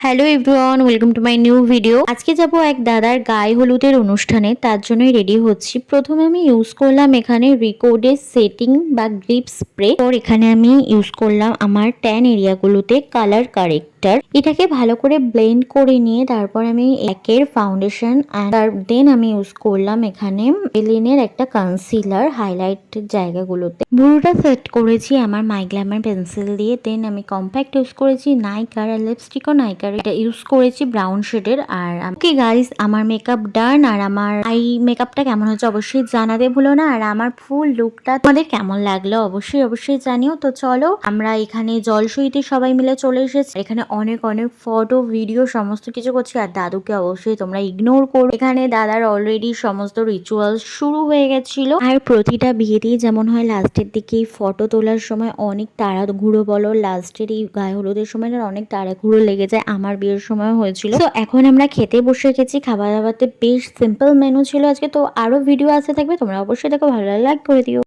Hello everyone, welcome to my new video. আজকে যাব এক দাদার গায়ে হলুদের অনুষ্ঠানে, তার জন্যই রেডি হচ্ছি। প্রথমে আমি ইউজ করলাম এখানে রিকোডের সেটিং বা গ্রিপ স্প্রে। পর এখানে আমি ইউজ করলাম আমার ট্যান এরিয়াগুলোতে কালার কারেক্টার। এটাকে ভালো করে ব্লেন্ড করে নিয়ে তারপর আমি একের ফাউন্ডেশন দেন আমি ইউজ করলাম এখানে মেলিনের একটা কনসিলার হাইলাইট জায়গাগুলোতে। ব্রুটা সেট করেছি আমার মাই গ্ল্যামার পেন্সিল দিয়ে। দেন আমি কম্প্যাক্ট ইউজ করেছি নাইকার, আর লিপস্টিকও নাইকার এটা ইউজ করেছি ব্রাউন শেডের। আর ওকে গাইস, আমার মেকআপ ডান। আর আমার আই মেকআপটা কেমন হচ্ছে অবশ্যই জানাতে ভুলো না। আর আমার ফুল লুকটা তোমাদের কেমন লাগলো অবশ্যই জানিও। তো চলো, আমরা এখানে জলসইতে সবাই মিলে চলে এসেছি। এখানে অনেক অনেক ফটো ভিডিও সমস্ত কিছু করছি। আর দাদুকে অবশ্যই তোমরা ইগনোর করো। এখানে দাদার অলরেডি সমস্ত রিচুয়াল শুরু হয়ে গেছিল। আর প্রতিটা বিয়েতেই যেমন হয় লাস্টের দিকে ফটো তোলার সময় অনেক তাড়াহুড়ো বলো, লাস্টের এই গায়ে হলুদের সময় অনেক তাড়াহুড়ো লেগে যায়। আমার বিয়ের সময় হয়েছিল। তো এখন আমরা খেতে বসে গেছি। খাবার দাবারতে বেশ সিম্পল মেনু ছিল আজকে। তো আরো ভিডিও আসতে থাকবে, তোমরা অবশ্যই দেখো, ভালো লাইক করে দিও।